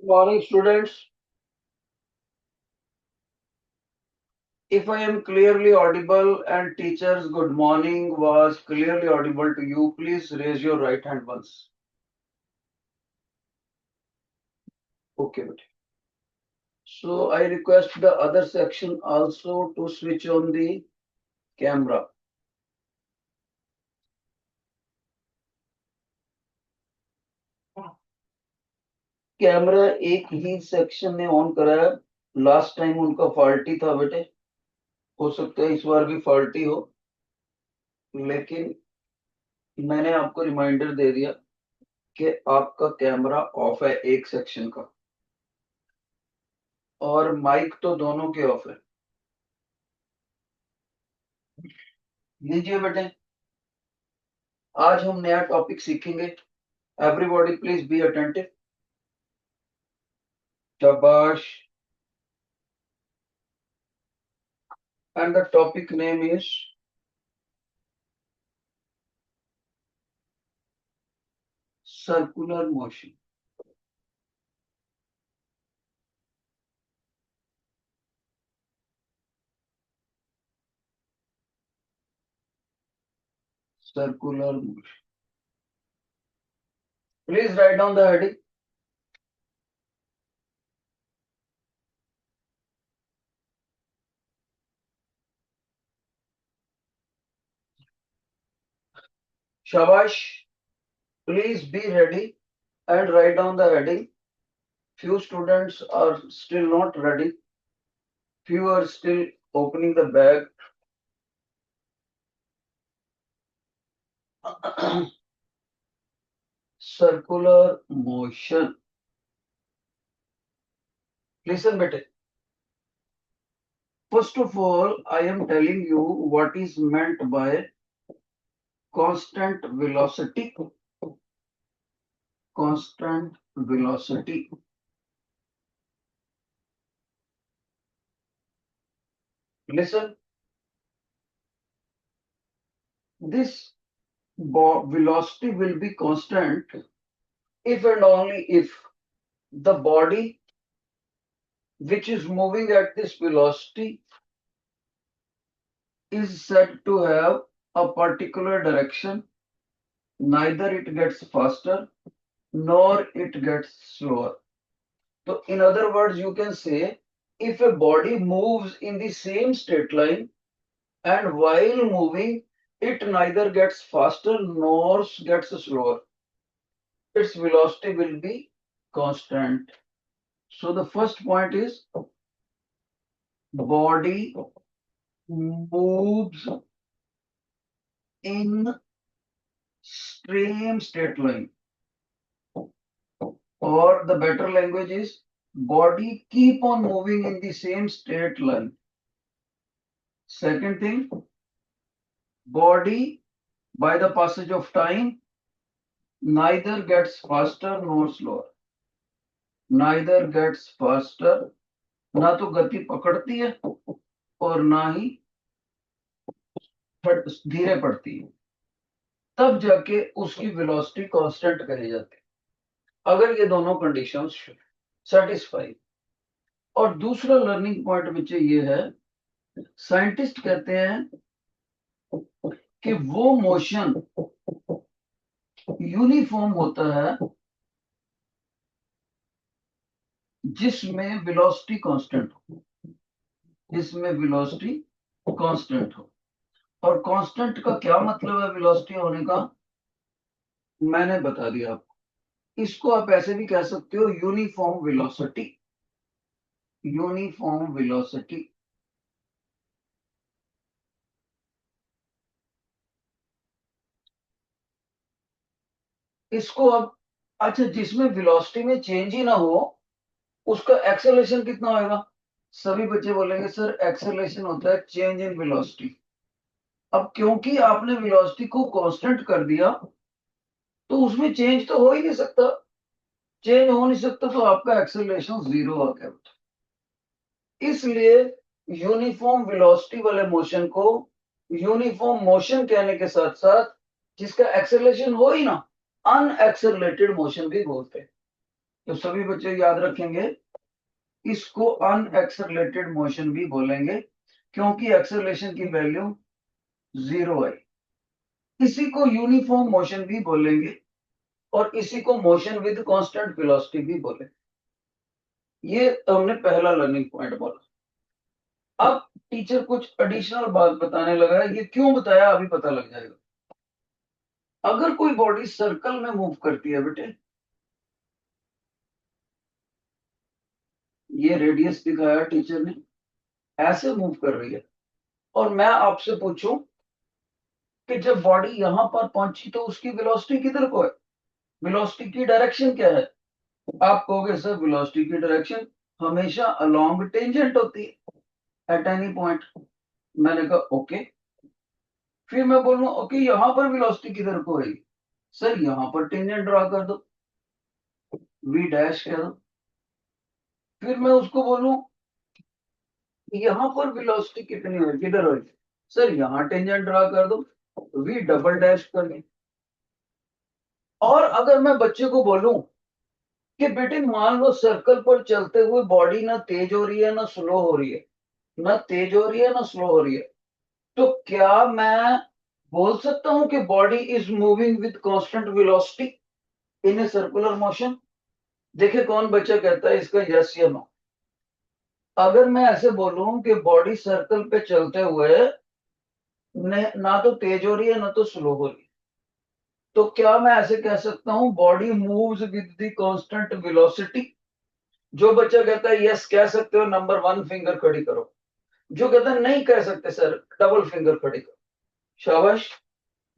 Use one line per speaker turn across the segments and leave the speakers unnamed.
Morning, students. If I am clearly audible and teachers good morning was clearly audible to you, please raise your right hand once. Okay, beta. So I request the other section also to switch on the camera. Camera एक ही section ने on करा है, last time उनका faulty था बेटे, हो सकता है इस बार भी फॉल्टी हो, लेकिन मैंने आपको रिमाइंडर दे दिया कि आपका कैमरा ऑफ है एक सेक्शन का और माइक तो दोनों के ऑफ है। लीजिए बेटे, आज हम नया टॉपिक सीखेंगे। Everybody please be attentive. शाबाश। And the topic name is circular motion. Circular motion. Please write down the heading. शाबाश। Please be ready and write down the heading. Few students are still not ready. Few are still opening the bag. Circular motion. Listen, bete. First of all, I am telling you what is meant by constant velocity. Constant velocity. Listen, this velocity will be constant if and only if the body which is moving at this velocity is said to have a particular direction. Neither it gets faster nor it gets slower. So in other words, you can say if a body moves in the same straight line and while moving, it neither gets faster nor gets slower. Its velocity will be constant. So the first point is body moves in same straight line, or the better language is body keep on moving in the same straight line. Second thing, body by the passage of time neither gets faster nor slower. Neither gets faster, ना तो गति पकड़ती है और ना ही धीरे पड़ती है, तब जाके उसकी वेलोसिटी कांस्टेंट कही जाती है अगर ये दोनों कंडीशंस सेटिस्फाई। और दूसरा लर्निंग पॉइंट बच्चे ये है, साइंटिस्ट कहते हैं कि वो मोशन यूनिफॉर्म होता है जिसमें वेलोसिटी कांस्टेंट हो, जिसमें वेलोसिटी कांस्टेंट हो। और कांस्टेंट का क्या मतलब है वेलोसिटी होने का, मैंने बता दिया आपको। इसको आप ऐसे भी कह सकते हो यूनिफॉर्म वेलोसिटी। Uniform velocity. इसको अब अच्छा, जिसमें वेलोसिटी में चेंज ही ना हो उसका एक्सेलरेशन कितना होगा? सभी बच्चे बोलेंगे सर एक्सेलरेशन होता है चेंज इन वेलोसिटी। अब क्योंकि आपने वेलोसिटी को कांस्टेंट कर दिया तो उसमें चेंज तो हो ही नहीं सकता। चेंज हो नहीं सकता तो आपका एक्सेलरेशन जीरो आ गया। इसलिए यूनिफॉर्म वेलोसिटी वाले मोशन को यूनिफॉर्म मोशन कहने के साथ साथ जिसका एक्सेलरेशन हो ही ना, अनएक्सेलरेटेड मोशन भी बोलते हैं। तो सभी बच्चे याद रखेंगे, इसको अनएक्सेलरेटेड मोशन भी बोलेंगे क्योंकि एक्सेलरेशन की वैल्यू 0 आई। इसी को यूनिफॉर्म मोशन भी बोलेंगे और इसी को मोशन विद कांस्टेंट वेलोसिटी भी बोले। ये हमने पहला लर्निंग पॉइंट बोला। अब टीचर कुछ एडिशनल बात बताने लगा है, ये क्यों बताया अभी पता लग जाएगा। अगर कोई बॉडी सर्कल में मूव करती है बेटे, ये रेडियस दिखाया टीचर ने, ऐसे मूव कर रही है, और मैं आपसे पूछूं कि जब बॉडी यहां पर पहुंची तो उसकी वेलोसिटी किधर को है, वेलोसिटी की डायरेक्शन क्या है? आप कहोगे सर वेलोसिटी की डायरेक्शन हमेशा अलोंग टेंजेंट होती है एट एनी पॉइंट। मैंने कहा ओके। फिर मैं बोलूं ओके यहां पर वेलोसिटी किधर को है? सर यहां पर टेंजेंट ड्रा कर दो, वी डैश कह दो। फिर मैं उसको बोलूं यहां पर वेलोसिटी कितनी है, किधर है? सर यहां टेंजेंट ड्रा कर दो, वी डबल डैश कर दो। और अगर मैं बच्चे को बोलूं कि बेटे मान लो सर्कल पर चलते हुए बॉडी ना तेज हो रही है ना स्लो हो रही है, ना तेज हो रही है ना स्लो हो रही है, तो क्या मैं बोल सकता हूं कि body is moving with constant velocity in a circular motion? देखिए कौन बच्चा कहता है इसका यस या नो। अगर मैं ऐसे बोलूं कि बॉडी सर्कल पे चलते हुए ना तो तेज हो रही है ना तो स्लो हो रही है, तो क्या मैं ऐसे कह सकता हूं body moves with the constant velocity? जो बच्चा कहता है यस कह सकते हो नंबर 1 फिंगर खड़ी करो। जो कहता है नहीं कह सकते सर, डबल फिंगर खड़ी करो। शाबाश,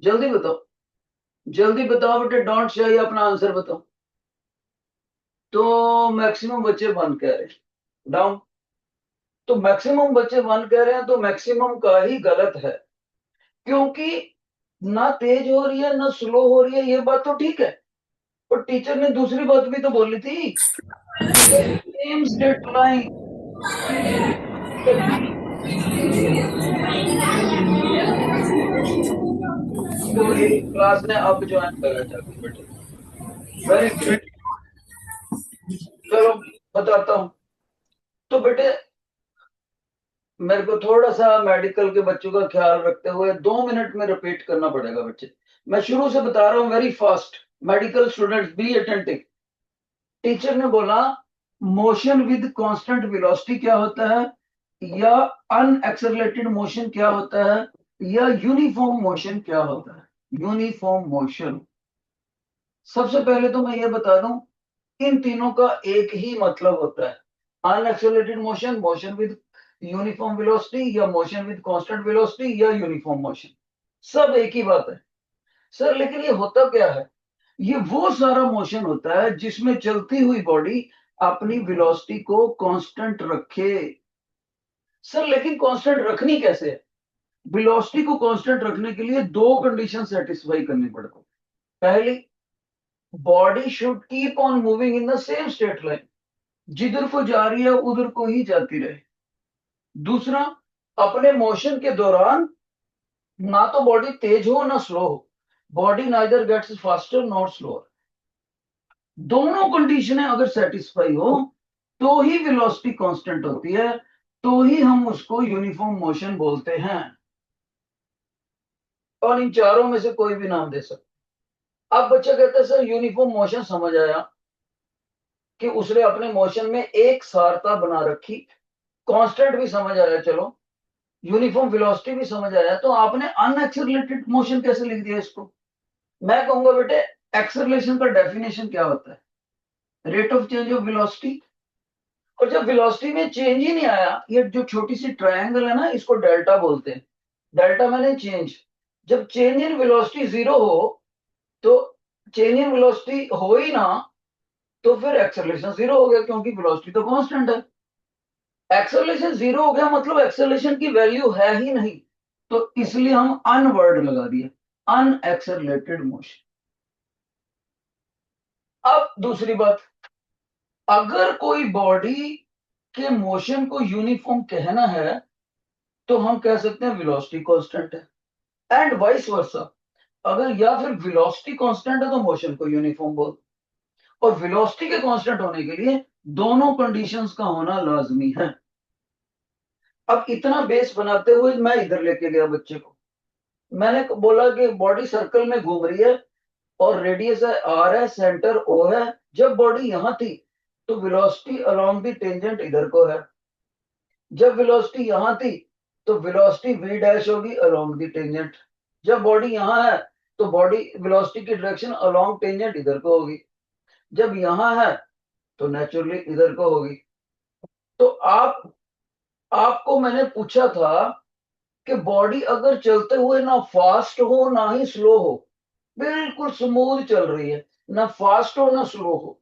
जल्दी बताओ, जल्दी बताओ बेटे, डोंट चाहिए अपना आंसर बताओ। तो मैक्सिमम बच्चे वन कह रहे हैं, डाउन। तो मैक्सिमम बच्चे वन कह रहे हैं तो मैक्सिमम का ही गलत है, क्योंकि ना तेज हो रही है ना स्लो हो रही है, ये बात तो ठीक है, पर टीचर ने दूसरी बात भी तो बोली थी, सेम स्ट्रेट लाइन। तो एक क्लास ने अब ज्वाइन करा जाके बेटे, वेरी गुड। चलो बताता हूँ। तो बेटे मेरे को थोड़ा सा मेडिकल के बच्चों का ख्याल रखते हुए 2 मिनट में रिपीट करना पड़ेगा बच्चे। मैं शुरू से बता रहा हूँ very fast. Medical students be attentive. Teacher ने बोला मोशन विद कांस्टेंट वेलोसिटी क्या होता है, या अनएक्सेलरेटेड मोशन क्या होता है, या यूनिफॉर्म मोशन क्या होता है। यूनिफॉर्म मोशन, सबसे पहले तो मैं ये बता दूं इन तीनों का एक ही मतलब होता है, unaccelerated motion, motion with uniform velocity, या मोशन विद कांस्टेंट वेलोसिटी, या यूनिफॉर्म मोशन, सब एक ही बात है। सर लेकिन ये होता क्या है? ये वो सारा मोशन होता है जिसमें चलती हुई बॉडी अपनी वेलोसिटी को कांस्टेंट रखे। सर लेकिन कांस्टेंट रखनी कैसे है? वेलोसिटी को कांस्टेंट रखने के लिए दो कंडीशन सेटिस्फाई करनी पड़ती है। पहली, body should keep on moving in the same straight line, जिधर को जा रही है उधर को ही जाती रहे। दूसरा, अपने मोशन के दौरान ना तो बॉडी तेज हो ना स्लो हो, body neither gets faster not slower. दोनों कंडीशनें अगर सेटिस्फाई हो तो ही वेलोसिटी कांस्टेंट होती है, तो ही हम उसको यूनिफॉर्म मोशन बोलते हैं। और इन चारों में से कोई भी नाम दे सकते। अब बच्चा कहता है सर यूनिफॉर्म मोशन समझ आया कि उसने अपने मोशन में एक सारता बना रखी, कांस्टेंट भी समझ आया, चलो यूनिफॉर्म वेलोसिटी भी समझ आया, तो आपने अनएक्सेलरेटेड मोशन कैसे लिख दिया इसको? मैं कहूंगा बेटे एक्सेलरेशन का डेफिनेशन क्या होता है? Rate of change of velocity. और जब वेलोसिटी में चेंज ही नहीं आया, ये जो छोटी सी ट्रायंगल है ना इसको डेल्टा बोलते हैं, डेल्टा मैंने चेंज। जब चेंज इन वेलोसिटी 0 हो, तो चेंज इन वेलोसिटी हो ही ना, तो फिर एक्सेलरेशन 0 हो गया क्योंकि वेलोसिटी तो कांस्टेंट है। एक्सेलरेशन 0 हो गया मतलब एक्सेलरेशन की वैल्यू है ही नहीं, तो इसलिए हम अन वर्ड लगा दिया, अनएक्सेलरेटेड मोशन। अब दूसरी बात, अगर कोई बॉडी के मोशन को यूनिफॉर्म कहना है तो हम कह सकते हैं वेलोसिटी कांस्टेंट है, एंड वाइस वर्सा। अगर या फिर वेलोसिटी कांस्टेंट है तो मोशन को यूनिफॉर्म बोल। और वेलोसिटी के कांस्टेंट होने के लिए दोनों कंडीशंस का होना लाजमी है। अब इतना बेस बनाते हुए मैं इधर लेके गया बच्चे को, मैंने बोला कि बॉडी सर्कल में घूम रही है और रेडियस है आर है, सेंटर ओ है। जब बॉडी यहां थी तो वेलोसिटी अलोंग द टेंजेंट इधर को है, जब वेलोसिटी यहां थी तो वेलोसिटी v डैश होगी अलोंग द टेंजेंट। जब बॉडी यहां है तो बॉडी वेलोसिटी की डायरेक्शन अलोंग टेंजेंट इधर को होगी, जब यहां है तो नेचुरली इधर को होगी। तो आपको मैंने पूछा था कि बॉडी अगर चलते हुए ना फास्ट हो ना ही स्लो हो, बिल्कुल स्मूथ चल रही है, ना फास्ट हो ना स्लो हो,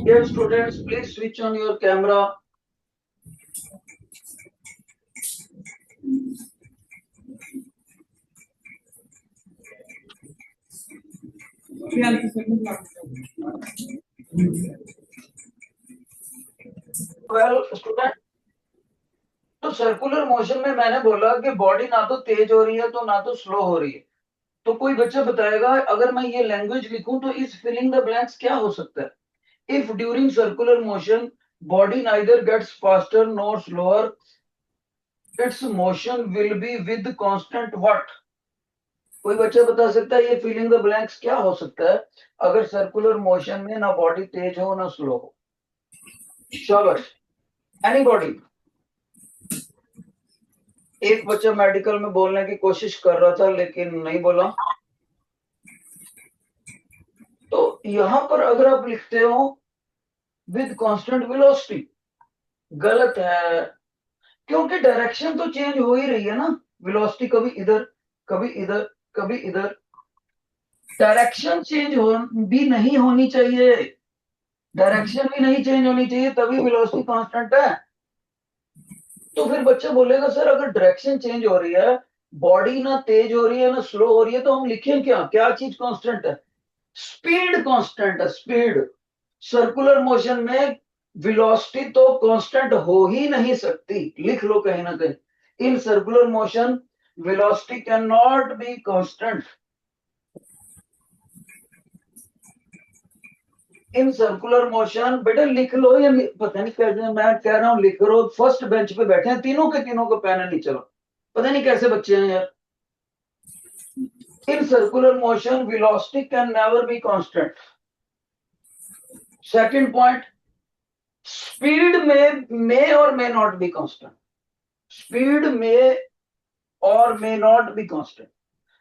Dear students, please switch on your camera. Well, student, तो सर्कुलर मोशन में मैंने बोला कि बॉडी ना तो तेज हो रही है तो ना तो स्लो हो रही है। तो कोई बच्चा बताएगा अगर मैं ये लैंग्वेज लिखूं तो इस फिलिंग द ब्लैंक्स क्या हो सकता है? If during circular motion body neither gets faster nor slower, its motion will be with constant what? कोई बच्चा बता सकता है ये फिलिंग द ब्लैंक्स क्या हो सकता है अगर सर्कुलर मोशन में ना बॉडी तेज हो ना स्लो हो? शाबाश, एनीबॉडी? एक बच्चा मेडिकल में बोलने की कोशिश कर रहा था लेकिन नहीं बोला। तो यहां पर अगर आप लिखते हो विद कांस्टेंट वेलोसिटी, गलत है, क्योंकि डायरेक्शन तो चेंज हो ही रही है ना। वेलोसिटी कभी इधर कभी इधर कभी इधर, डायरेक्शन चेंज हो भी नहीं होनी चाहिए, डायरेक्शन भी नहीं चेंज होनी चाहिए तभी वेलोसिटी कांस्टेंट है। तो फिर बच्चा बोलेगा सर अगर डायरेक्शन चेंज हो रही है, बॉडी ना तेज हो रही है ना स्लो हो रही है, तो हम लिखें क्या, क्या चीज कांस्टेंट है? स्पीड कांस्टेंट है, स्पीड। सर्कुलर मोशन में वेलोसिटी तो कांस्टेंट हो ही नहीं सकती, लिख लो कहीं ना कहीं, in circular motion velocity can not be constant. In circular motion बेटा लिख लो, या पता नहीं कैसे मैं कह रहा हूं लिख लो, फर्स्ट बेंच पे बैठे हैं तीनों के तीनों को पेन है नहीं, चलो पता नहीं कैसे बच्चे हैं यार। In circular motion velocity can never be constant. Second point, speed में और may not be constant, speed में और may not be constant,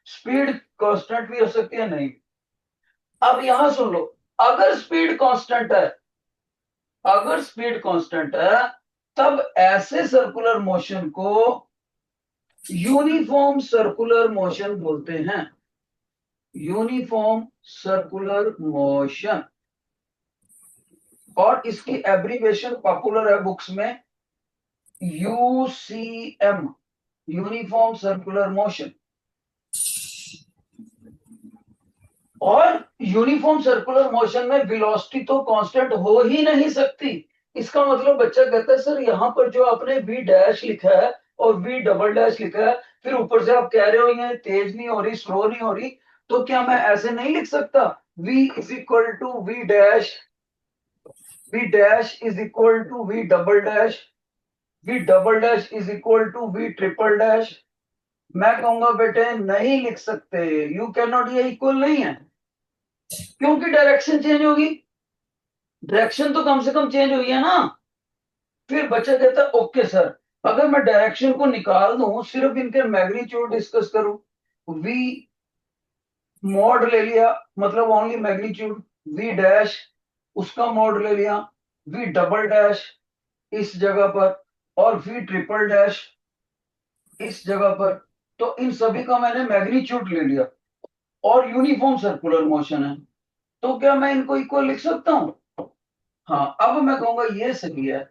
speed constant भी हो सकती है नहीं। अब यहां सुन लो, अगर स्पीड कांस्टेंट है, अगर स्पीड कांस्टेंट है तब ऐसे सर्कुलर मोशन को यूनिफॉर्म सर्कुलर मोशन बोलते हैं, यूनिफॉर्म सर्कुलर मोशन। और इसकी एब्रीवेशन पॉपुलर है बुक्स में, यूसीएम, यूनिफॉर्म सर्कुलर मोशन। और यूनिफॉर्म सर्कुलर मोशन में वेलोसिटी तो कांस्टेंट हो ही नहीं सकती। इसका मतलब बच्चा कहता है सर यहां पर जो आपने वी डैश लिखा है और वी डबल डैश लिखा है, फिर ऊपर से आप कह रहे हो ये तेज नहीं हो रही स्लो नहीं हो रही, तो क्या मैं ऐसे नहीं लिख सकता? v is equal to V dash, V dash is equal to V double dash, V double dash is equal to V triple dash. मैं कहूंगा बेटे नहीं लिख सकते, यू कैन नॉट, ये इक्वल नहीं है, क्योंकि डायरेक्शन चेंज होगी, डायरेक्शन तो कम से कम चेंज हुई है ना। फिर बच्चा कहता है ओके सर, अगर मैं डायरेक्शन को निकाल दूं सिर्फ इनके मैग्नीट्यूड डिस्कस करूं, v मॉड ले लिया मतलब ओनली मैग्नीट्यूड, v डैश उसका मॉड ले लिया, v डबल डैश इस जगह पर और v ट्रिपल डैश इस जगह पर, तो इन सभी का मैंने मैग्नीट्यूड ले लिया और यूनिफॉर्म सर्कुलर मोशन है, तो क्या मैं इनको इक्वल लिख सकता हूं? हाँ, अब मैं कहूंगा ये सही है।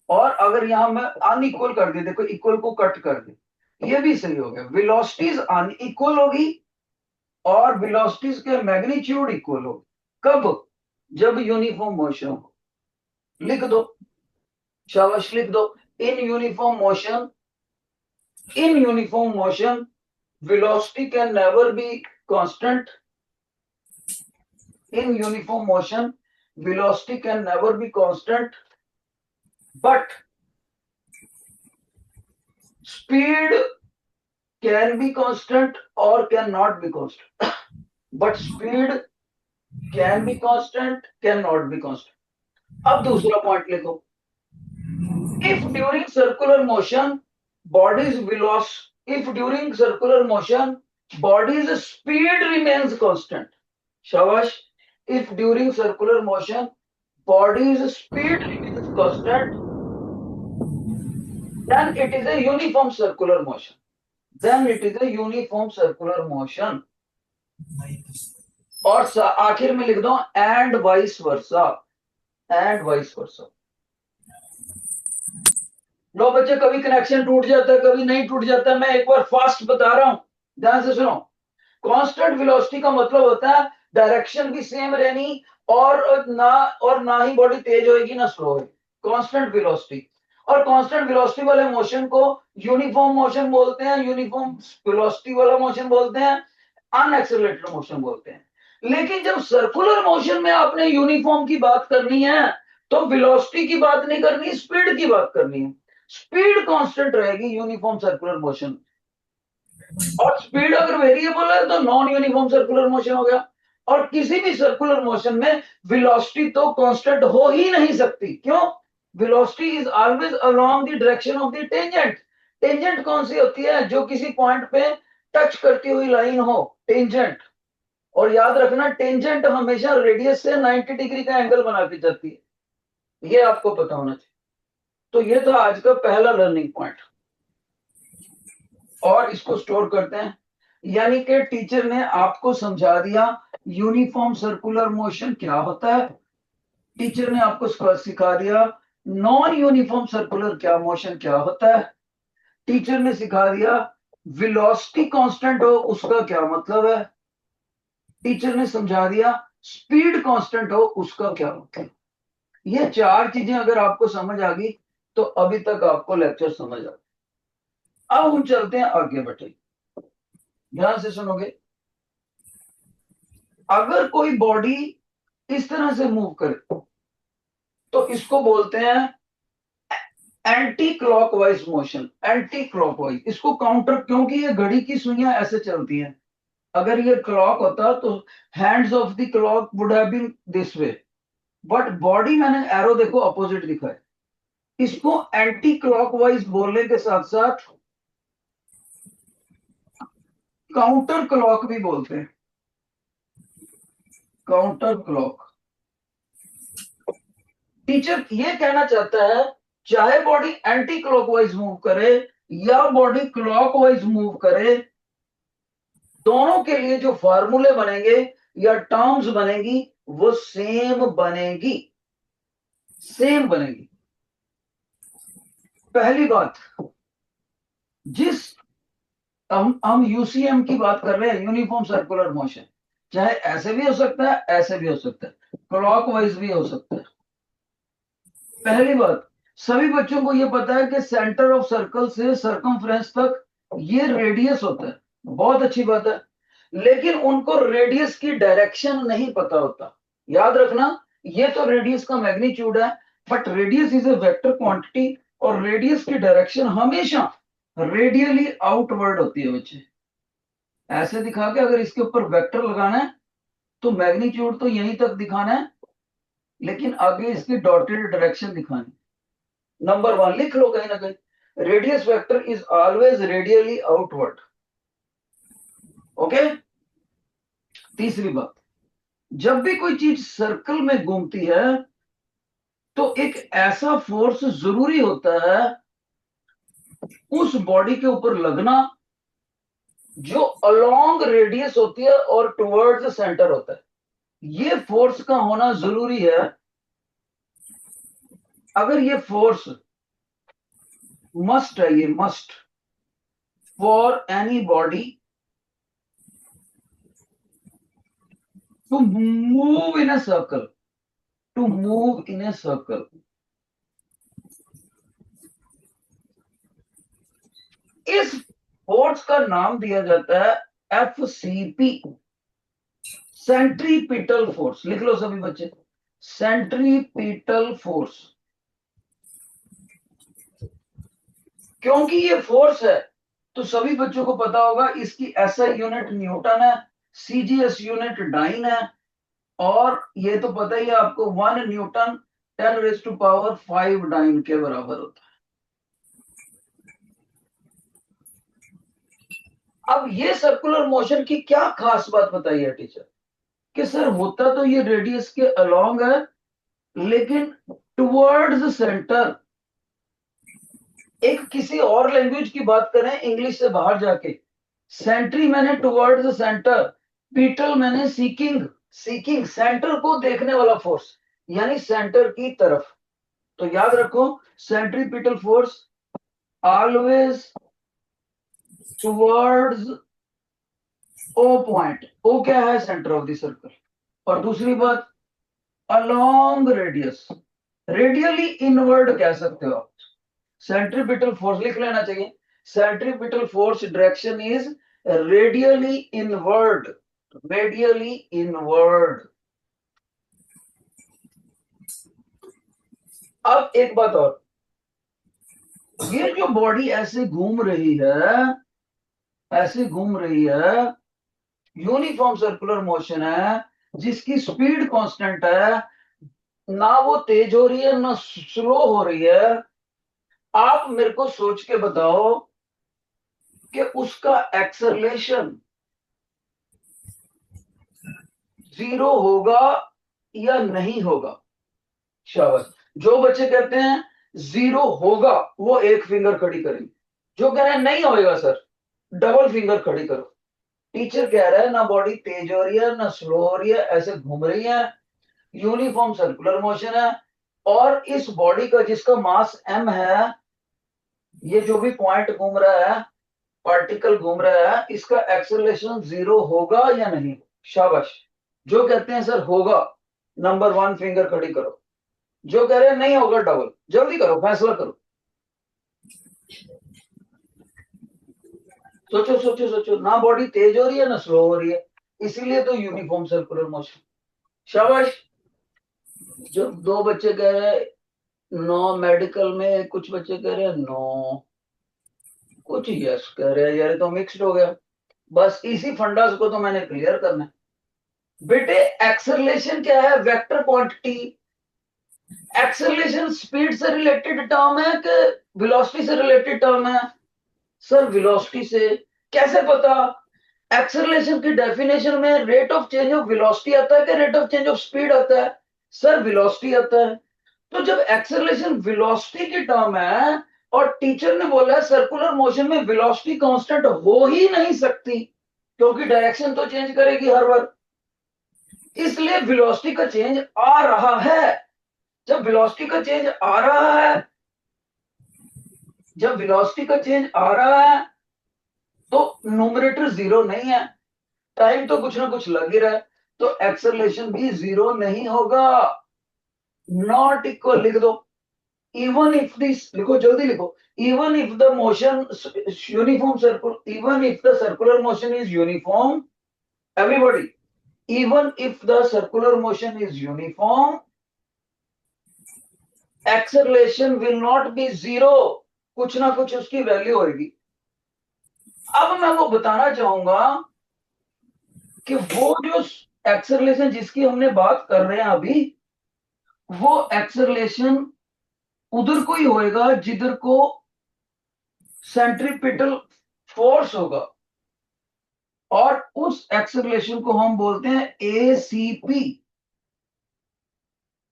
और अगर यहां मैं अनइक्वल कर दे, देखो इक्वल को कट कर दे, ये भी सही हो गया। वेलोसिटीज अनइक्वल होगी और वेलोसिटीज के मैग्नीट्यूड इक्वल होगी। कब? जब यूनिफॉर्म मोशन हो। लिख दो, शाबाश लिख दो। In uniform motion, in uniform motion, velocity can never be constant. In uniform motion, velocity can never be constant, but speed can be constant or cannot be constant. But speed can be constant, cannot be constant. अब दूसरा point लिखो। If during circular motion, body's velocity, if during circular motion, body's speed remains constant. Shabash. If during circular motion, body's speed remains constant, then it is a uniform circular motion. Then it is a uniform circular motion. और आखिर में लिख दो and vice versa. And vice versa. लो बच्चे, कभी connection टूट जाता है, कभी नहीं टूट जाता। मैं एक बार फास्ट बता रहा हूं, ध्यान से सुनो। कांस्टेंट वेलोसिटी का मतलब होता है डायरेक्शन भी सेम रहनी और ना ही बॉडी तेज होएगी ना स्लो होएगी। Constant velocity. और कांस्टेंट वेलोसिटी वाले मोशन को यूनिफॉर्म मोशन बोलते हैं, यूनिफॉर्म वेलोसिटी वाला मोशन बोलते हैं, अनएक्सेलरेटेड मोशन बोलते हैं। लेकिन जब सर्कुलर मोशन में आपने यूनिफॉर्म की बात करनी है तो वेलोसिटी की बात नहीं करनी, स्पीड की बात करनी है। स्पीड कांस्टेंट रहेगी यूनिफॉर्म सर्कुलर मोशन, और स्पीड अगर वेरिएबल है तो नॉन यूनिफॉर्म सर्कुलर मोशन हो गया। और किसी भी सर्कुलर मोशन में वेलोसिटी तो कांस्टेंट हो ही नहीं सकती। क्यों? Velocity is always along the direction of the tangent. Tangent कौन सी होती है? जो किसी पॉइंट पे टच करती हुई लाइन हो, टेंजेंट। और याद रखना, टेंजेंट हमेशा रेडियस से 90 डिग्री का एंगल बना के जाती है, ये आपको पता होना चाहिए। तो ये था आज का पहला लर्निंग पॉइंट, और इसको स्टोर करते हैं। यानी कि टीचर ने आपको समझा दिया यूनिफॉर्म सर्कुलर मोशन क्या होता है। टीचर ने आपको सिखा दिया नॉन यूनिफॉर्म सर्कुलर क्या मोशन क्या होता है। टीचर ने सिखा दिया वेलोसिटी कांस्टेंट हो उसका क्या मतलब है। टीचर ने समझा दिया स्पीड कांस्टेंट हो उसका क्या मतलब। ये चार चीजें अगर आपको समझ आ गई तो अभी तक आपको लेक्चर समझ आ गया। अब हम चलते हैं आगे, बेटे ध्यान से सुनोगे। अगर कोई बॉडी इस तरह से मूव करे तो इसको बोलते हैं anti clockwise motion. Anti clockwise, इसको काउंटर, क्योंकि ये घड़ी की सुइयां ऐसे चलती हैं। अगर ये क्लॉक होता तो hands of the clock would have been this way, but body मैंने एरो देखो अपोजिट दिखा है। इसको एंटी क्लॉकवाइज बोलने के साथ साथ काउंटर क्लॉक भी बोलते हैं। Counter clock. टीचर ये कहना चाहता है चाहे बॉडी एंटी क्लॉकवाइज मूव करे या बॉडी क्लॉकवाइज मूव करे, दोनों के लिए जो फार्मूले बनेंगे या टर्म्स बनेगी वो सेम बनेगी। सेम बनेगी। पहली बात, जिस हम यूसीएम की बात कर रहे हैं, यूनिफॉर्म सर्कुलर मोशन, चाहे ऐसे भी हो सकता है, ऐसे भी हो सकता है, क्लॉकवाइज भी हो सकता है। पहली बात, सभी बच्चों को यह पता है कि सेंटर ऑफ सर्कल से सर्कमफ्रेंस तक ये रेडियस होता है, बहुत अच्छी बात है। लेकिन उनको रेडियस की डायरेक्शन नहीं पता होता। याद रखना, ये तो रेडियस का मैग्नीट्यूड है, but radius is a vector quantity और रेडियस की डायरेक्शन हमेशा रेडियली आउटवर्ड होती है बच्चे। ऐसे दिखा के अगर इसके ऊपर वेक्टर लगाना है तो मैग्नीट्यूड तो यहीं तक दिखाना है, लेकिन आगे इसकी डॉटेड डायरेक्शन दिखानी। नंबर वन लिख लो कहीं ना कहीं, radius vector is always radially outward. Okay. तीसरी बात, जब भी कोई चीज सर्कल में घूमती है तो एक ऐसा फोर्स जरूरी होता है उस बॉडी के ऊपर लगना जो अलोंग रेडियस होती है और टुवर्ड्स सेंटर होता है, ये फोर्स का होना जरूरी है। अगर ये फोर्स मस्ट है, ये must for any body to move in a circle, to move in a circle, इस फोर्स का नाम दिया जाता है एफसीपी, सेंट्रीपिटल फोर्स। लिख लो सभी बच्चे, सेंट्रीपिटल फोर्स। क्योंकि ये फोर्स है तो सभी बच्चों को पता होगा इसकी एसआई यूनिट न्यूटन है, सीजीएस यूनिट डाइन है, और ये तो पता ही है आपको 1 न्यूटन 10⁵ डाइन के बराबर होता है। अब ये सर्कुलर मोशन की क्या खास बात बताई है टीचर, कि सर होता तो ये रेडियस के अलोंग है, लेकिन टुवर्ड्स सेंटर। एक किसी और लैंग्वेज की बात करें इंग्लिश से बाहर जाके, सेंट्री मैंने टुवर्ड्स सेंटर, पीटल मैंने सीकिंग, सीकिंग सेंटर को देखने वाला फोर्स, यानी सेंटर की तरफ। तो याद रखो, centripetal force always towards O point. O क्या है? Centre of the circle. और दूसरी बात, अलोंग रेडियस, रेडियली इनवर्ड कह सकते हो आप। सेंट्रीपिटल फोर्स लिख लेना चाहिए, centripetal force direction is radially inward, radially inward. अब एक बात और, ये जो बॉडी ऐसे घूम रही है, ऐसे घूम रही है, यूनिफॉर्म सर्कुलर मोशन है, जिसकी स्पीड कांस्टेंट है, ना वो तेज हो रही है ना स्लो हो रही है। आप मेरे को सोच के बताओ कि उसका एक्सेलरेशन जीरो होगा या नहीं होगा? शाबाश। जो बच्चे कहते हैं जीरो होगा वो एक फिंगर खड़ी करेंगे, जो कह रहे हैं नहीं होएगा सर डबल फिंगर खड़ी करो। टीचर कह रहा है ना बॉडी तेज हो रही है ना स्लो हो रही है, ऐसे घूम रही है, यूनिफॉर्म सर्कुलर मोशन है, और इस बॉडी का जिसका मास m है, ये जो भी पॉइंट घूम रहा है, पार्टिकल घूम रहा है, इसका एक्सेलरेशन जीरो होगा या नहीं? शाबाश। जो कहते हैं सर होगा, नंबर 1 फिंगर खड़ी करो। जो कह रहे हैं नहीं होगा डबल, जल्दी करो, फैसला करो। सोचो सोचो सोचो, ना बॉडी तेज हो रही है ना स्लो हो रही है, इसीलिए तो यूनिफॉर्म सर्कुलर मोशन। शाबाश। जो दो बच्चे कह रहे हैं नो मेडिकल में, कुछ बच्चे कह रहे हैं नो, कुछ यस कह रहे हैं, यार तो मिक्स्ड हो गया। बस इसी फंडास को तो मैंने क्लियर करना है बेटे। एक्सेलरेशन क्या है? Vector quantity. एक्सेलरेशन स्पीड से रिलेटेड टर्म है कि वेलोसिटी से रिलेटेड टर्म है? सर वेलोसिटी से। कैसे पता? एक्सेलरेशन की डेफिनेशन में rate of change of velocity आता है कि rate of change of speed आता है? सर वेलोसिटी आता है। तो जब एक्सेलरेशन वेलोसिटी की टर्म है और टीचर ने बोला है सर्कुलर मोशन में वेलोसिटी कांस्टेंट हो ही नहीं सकती, क्योंकि डायरेक्शन तो चेंज करेगी हर बार, इसलिए वेलोसिटी का चेंज आ रहा है। जब वेलोसिटी का चेंज आ रहा है, जब वेलोसिटी का चेंज आ रहा है तो न्यूमरेटर जीरो नहीं है, टाइम तो कुछ ना कुछ लग ही रहा है, तो एक्सेलरेशन भी जीरो नहीं होगा। नॉट इक्वल लिख दो। इवन इफ दिस, लिखो जल्दी लिखो, even if the motion uniform circular, even if the circular motion is uniform, everybody, even if the circular motion is uniform, acceleration will not be zero, कुछ ना कुछ उसकी value होगी। अब मैं वो बताना चाहूंगा कि वो जो एक्सेलरेशन जिसकी हमने बात कर रहे हैं अभी, वो एक्सेलरेशन उधर को ही होएगा जिधर को सेंट्रीपिटल फोर्स होगा, और उस एक्सेलरेशन को हम बोलते हैं ACP,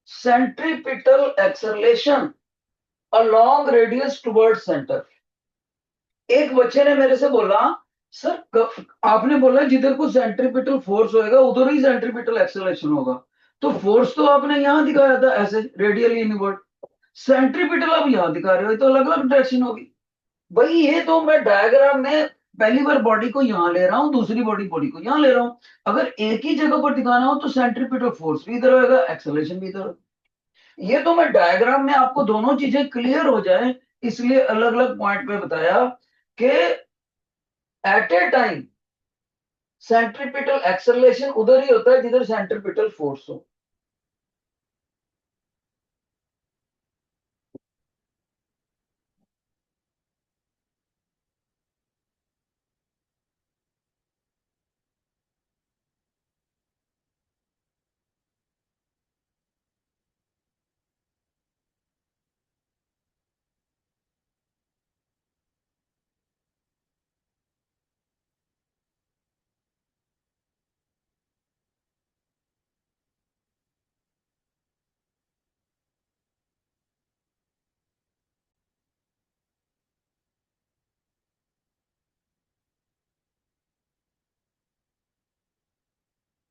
centripetal acceleration along radius toward centre. एक बच्चे ने मेरे से बोला सर आपने बोला जिधर को सेंट्रीपिटल फोर्स होएगा उधर ही सेंट्रीपिटल एक्सेलरेशन होगा, तो फोर्स तो आपने यहां दिखाया था ऐसे रेडियली इनवर्ड, सेंट्रीपिटल अब यहां दिखा रहे हो, ये तो अलग अलग डायरेक्शन होगी। भाई ये तो मैं डायग्राम में पहली बार बॉडी को यहां ले रहा हूँ, दूसरी बॉडी बॉडी को यहां ले रहा हूँ। अगर एक ही जगह पर दिखाना हो तो सेंट्रीपिटल फोर्स भी इधर होगा, एक्सेलरेशन भी इधर होगा। ये तो मैं डायग्राम में आपको दोनों चीजें क्लियर हो जाए इसलिए अलग अलग पॉइंट पे बताया कि at a time centripetal acceleration उधर ही होता है जिधर सेंट्रीपिटल फोर्स हो।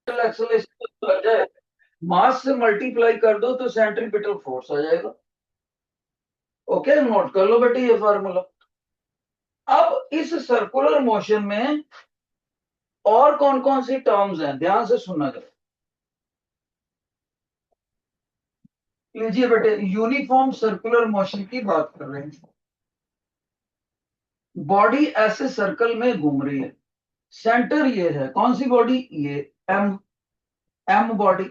एक्सेलरेशन तो लग जाए, मास से मल्टीप्लाई कर दो तो सेंट्रीपिटल फोर्स आ जाएगा। ओके, नोट कर लो बेटे ये फार्मूला। अब इस सर्कुलर मोशन में और कौन कौन सी टर्म्स हैं, ध्यान से सुनना जरा। लीजिए बेटे, यूनिफॉर्म सर्कुलर मोशन की बात कर रहे हैं। बॉडी ऐसे सर्कल में घूम रही है, सेंटर ये है, कौन सी बॉडी, ये एम, एम बॉडी।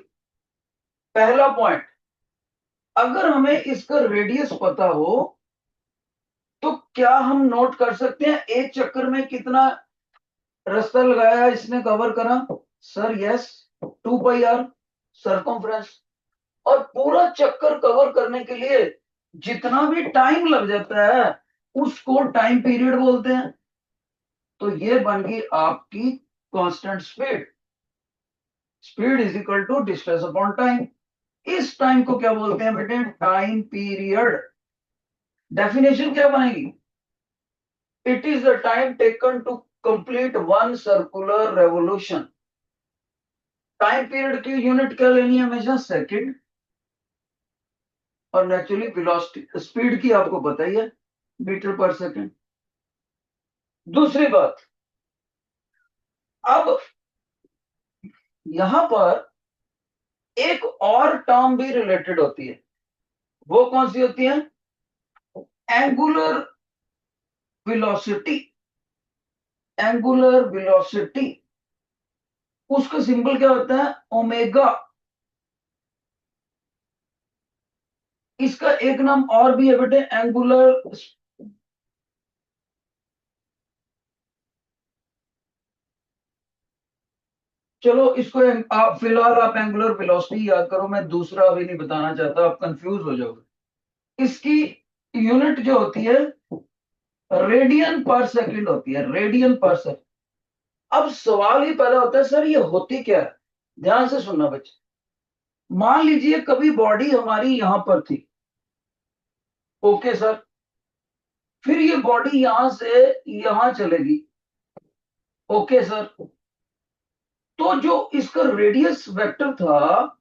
पहला पॉइंट, अगर हमें इसका रेडियस पता हो तो क्या हम नोट कर सकते हैं एक चक्कर में कितना रास्ता लगाया इसने, कवर करा। Sir yes, 2 pi R circumference. और पूरा चक्कर कवर करने के लिए जितना भी टाइम लग जाता है उसको टाइम पीरियड बोलते हैं। तो ये बन गई आपकी constant speed. Speed is equal to distance upon time. इस टाइम को क्या बोलते हैं बेटे, टाइम पीरियड। डेफिनेशन क्या बनेगी, it is the time taken to complete one circular revolution. Time period की यूनिट क्या लेनी है हमेशा, सेकंड। और नेचुरली वेलोसिटी स्पीड की आपको पता ही है, मीटर पर सेकंड। दूसरी बात, अब यहां पर एक और टर्म भी रिलेटेड होती है, वो कौन सी होती है, एंगुलर वेलोसिटी। एंगुलर वेलोसिटी, उसका सिंबल क्या होता है, ओमेगा। इसका एक नाम और भी है बेटे, एंगुलर, चलो इसको आप फिलहाल आप एंगुलर वेलोसिटी याद करो, मैं दूसरा अभी नहीं बताना चाहता, आप कंफ्यूज हो जाओगे। इसकी यूनिट जो होती है रेडियन पर सेकंड होती है, रेडियन पर सेकंड। अब सवाल ही पैदा होता है सर ये होती क्या है, ध्यान से सुनना बच्चे। मान लीजिए कभी बॉडी हमारी यहां पर थी, ओके सर, फिर ये बॉडी यहां से यहां चलेगी, ओके सर। तो जो इसका रेडियस वेक्टर था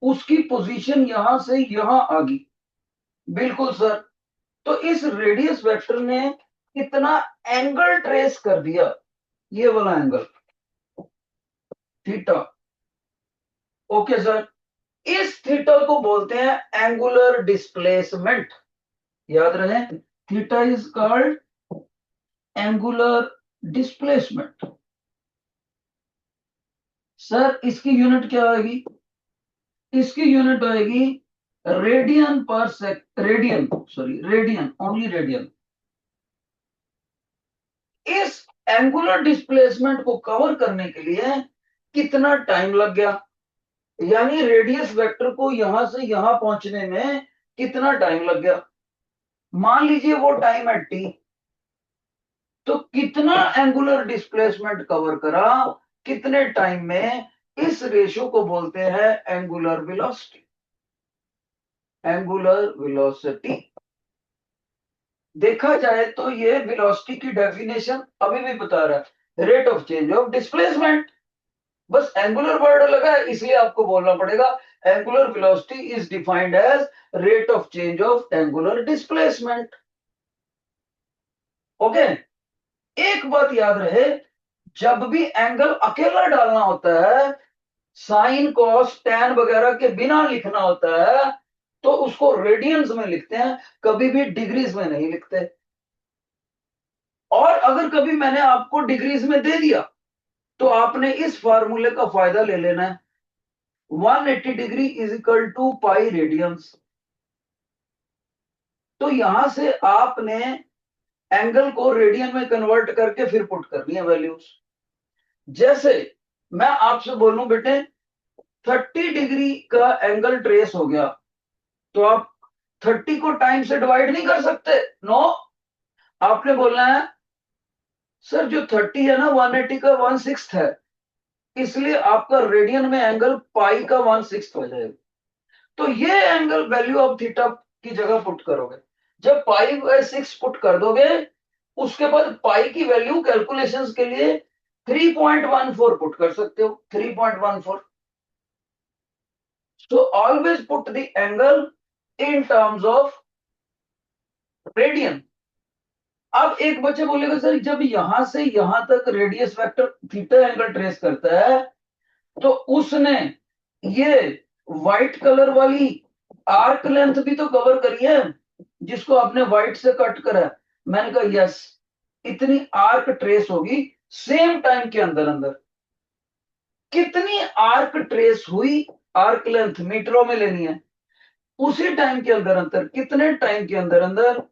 उसकी पोजीशन यहां से यहां आ गई, बिल्कुल सर। तो इस रेडियस वेक्टर ने कितना एंगल ट्रेस कर दिया, ये वाला एंगल थीटा, ओके सर। इस थीटा को बोलते हैं एंगुलर डिस्प्लेसमेंट, याद रहे, theta is called angular displacement. Sir इसकी यूनिट क्या आएगी, इसकी यूनिट आएगी radian per sec, radian, sorry radian, only radian. इस एंगुलर डिस्प्लेसमेंट को कवर करने के लिए कितना टाइम लग गया, यानी रेडियस वेक्टर को यहां से यहां पहुंचने में कितना टाइम लग गया। मान लीजिए वो टाइम है टी, तो कितना एंगुलर डिस्प्लेसमेंट कवर करा कितने टाइम में, इस रेशियो को बोलते हैं एंगुलर वेलोसिटी। एंगुलर वेलोसिटी, देखा जाए तो ये वेलोसिटी की डेफिनेशन अभी भी बता रहा है, rate of change of displacement. बस एंगुलर वर्ड लगा है इसलिए आपको बोलना पड़ेगा angular velocity is defined as rate of change of angular displacement. Okay, एक बात याद रहे, जब भी एंगल अकेला डालना होता है, साइन कॉस टैन वगैरह के बिना लिखना होता है, तो उसको रेडियंस में लिखते हैं, कभी भी डिग्रीज में नहीं लिखते। और अगर कभी मैंने आपको डिग्रीज में दे दिया तो आपने इस फार्मूले का फायदा ले लेना है, 180 degree is equal to pi radians. तो यहां से आपने एंगल को रेडियन में कन्वर्ट करके फिर पुट करनी है वैल्यूज। जैसे मैं आपसे बोलूं बेटे 30 डिग्री का एंगल ट्रेस हो गया, तो आप 30 को टाइम से डिवाइड नहीं कर सकते। नो, आपने बोलना है सर जो 30 है ना 180 का 1/6 है, इसलिए आपका रेडियन में एंगल पाई का 1/6 हो जाएगा। तो ये एंगल वैल्यू आप थीटा की जगह पुट करोगे। जब पाई/6 पुट कर दोगे, उसके बाद पाई की वैल्यू कैलकुलेशंस के लिए 3.14 पुट कर सकते हो, 3.14। So always put the angle in terms of radian। अब एक बच्चे बोलेगा सर जब यहां से यहां तक radius vector theta angle trace करता है, तो उसने ये व्हाइट कलर वाली आर्क लेंथ भी तो कवर करी है जिसको आपने व्हाइट से कट करा है। मैंने कहा यस, इतनी आर्क ट्रेस होगी सेम टाइम के अंदर अंदर। कितनी आर्क ट्रेस हुई, आर्क लेंथ मीटरों में लेनी है, उसी टाइम के अंदर अंदर कितने टाइम के अंदर अंदर,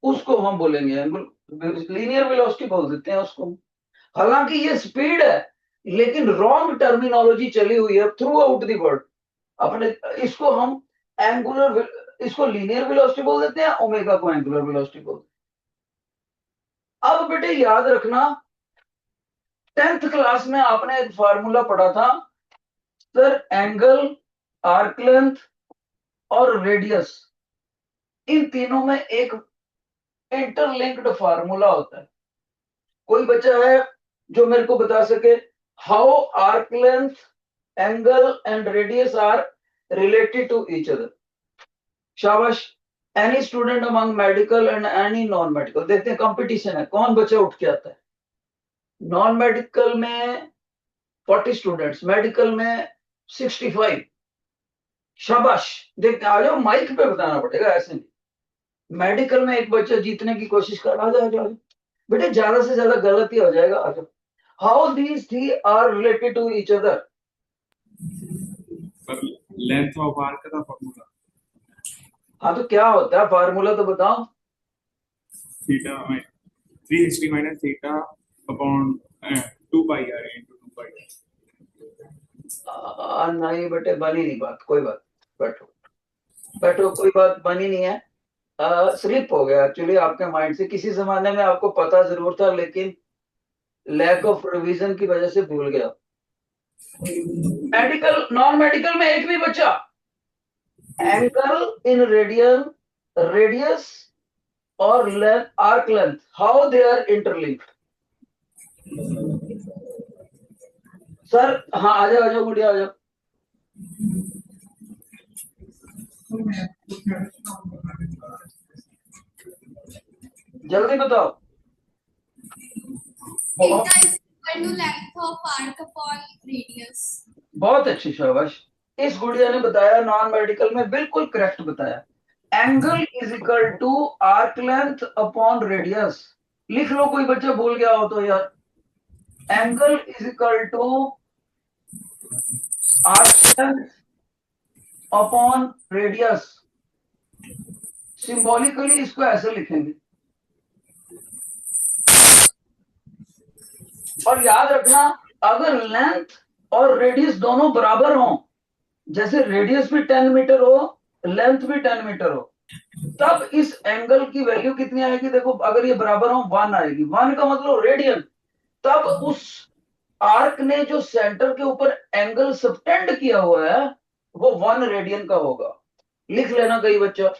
उसको हम बोलेंगे लीनियर वेलोसिटी बोल देते हैं उसको। हालांकि ये स्पीड है, लेकिन रॉन्ग टर्मिनोलॉजी चली हुई है थ्रू आउट दी वर्ल्ड। अपने इसको हम एंगुलर, इसको लीनियर वेलोसिटी बोल देते हैं, ओमेगा को एंगुलर वेलोसिटी बोलते हैं। अब बेटे याद रखना, 10th क्लास में आपने एक फार्मूला पढ़ा था सर, एंगल, आर्क लेंथ और रेडियस, इन तीनों में एक इंटरलिंक्ड फार्मूला होता है। कोई बच्चा है जो मेरे को बता सके how arc length, angle and radius are related to each other? शाबाश। Any student among medical and any non medical, देखते हैं कंपटीशन है, कौन बच्चा उठ के आता है। नॉन मेडिकल में 40 स्टूडेंट्स, मेडिकल में 65। शाबाश, देखते हैं, आ जाओ, माइक पे बताना पड़ेगा, ऐसे नहीं। मेडिकल में एक बच्चा जीतने की कोशिश कर, आ जाओ बेटे, ज्यादा से ज्यादा गलत ही हो जाएगा, आ जाओ। How these three are related to each other?
Length of arc का फार्मूला।
हाँ, तो क्या होता है फार्मूला, तो बताओ।
थीटा में 360 minus theta upon 2 pi R into 2 pi.
नहीं बेटे, बनी नहीं बात, कोई बात, बैठो बैठो, कोई बात बनी नहीं है। स्लिप हो गया एक्चुअली आपके माइंड से, किसी जमाने में आपको पता जरूर था, लेकिन लैक ऑफ रिवीजन की वजह से भूल गया। मेडिकल, नॉन मेडिकल में एक भी बच्चा एंगल इन रेडियन, रेडियस और length, arc length, how they are interlinked? Sir हाँ, आ जाओ गुड़िया, आ जाओ। जल्दी बताओ।
Theta is equal to length of arc upon radius.
बहुत अच्छी, शाबाश। इस गुड़िया ने बताया, नॉन मेडिकल में बिल्कुल करेक्ट बताया। Angle is equal to arc length upon radius. लिख लो, कोई बच्चा भूल गया हो तो यार। Angle is equal to arc length upon radius. Symbolically इसको ऐसे लिखेंगे। और याद रखना, अगर लेंथ और रेडियस दोनों बराबर हो, जैसे रेडियस भी 10 मीटर हो, लेंथ भी 10 मीटर हो, तब इस एंगल की वैल्यू कितनी आएगी? देखो, अगर ये बराबर हो 1 आएगी, 1 का मतलब रेडियन। तब उस आर्क ने जो सेंटर के ऊपर एंगल सबटेंड किया हुआ है, वो 1 रेडियन का होगा। लिख लेना कई बच्चा,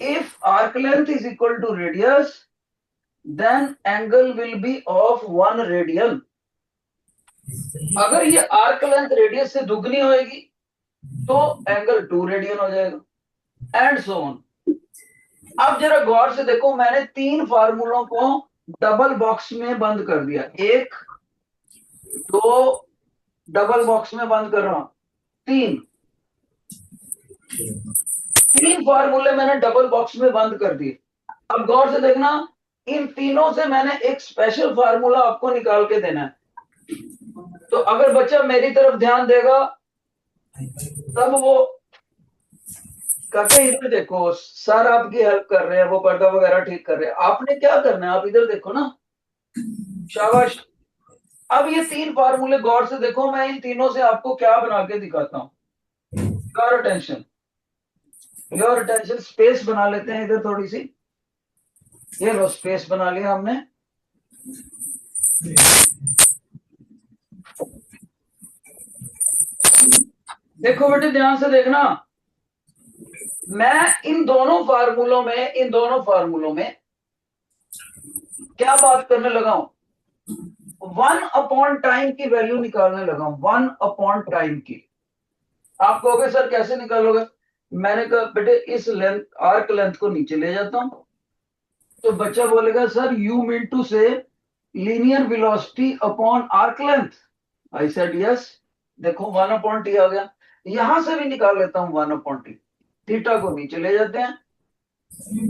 if arc length is equal to radius, then angle will be of 1 radian. अगर ये आर्क लेंथ रेडियस से दुगनी होएगी तो एंगल 2 रेडियन हो जाएगा, एंड सो ऑन। अब जरा गौर से देखो, मैंने 3 फार्मूलों को डबल बॉक्स में बंद कर दिया, 1 2 डबल बॉक्स में बंद कर रहा हूं, 3 फार्मूले मैंने डबल बॉक्स में बंद कर दिए। अब गौर से देखना, इन तीनों से मैंने एक स्पेशल फार्मूला आपको निकाल के देना है। तो अगर बच्चा मेरी तरफ ध्यान देगा तब वो कहते इधर देखो, सर आपकी हेल्प कर रहे हैं, वो पर्दा वगैरह ठीक कर रहे हैं, आपने क्या करना है, आप इधर देखो ना, शाबाश। अब ये 3 फार्मूले गौर से देखो, मैं इन तीनों से आपको क्या बना के दिखाता हूं। योर अटेंशन, स्पेस बना लेते हैं इधर थोड़ी सी, ये लो स्पेस बना लिया हमने। देखो बेटे ध्यान से देखना, मैं इन दोनों फार्मूलों में क्या बात करने लगा हूं, 1 अपॉन टाइम की वैल्यू निकालने लगा हूं, 1 अपॉन टाइम की। आप कहोगे सर कैसे निकालोगे, मैंने कहा बेटे इस लेंथ, आर्क लेंथ को नीचे ले जाता हूं, तो बच्चा बोलेगा सर यू मीन टू से linear velocity upon arc length. I said yes. देखो 1 अपॉन टी आ गया, यहां से भी निकाल लेता हूं 1 अपॉन टी, थीटा को नीचे ले जाते हैं।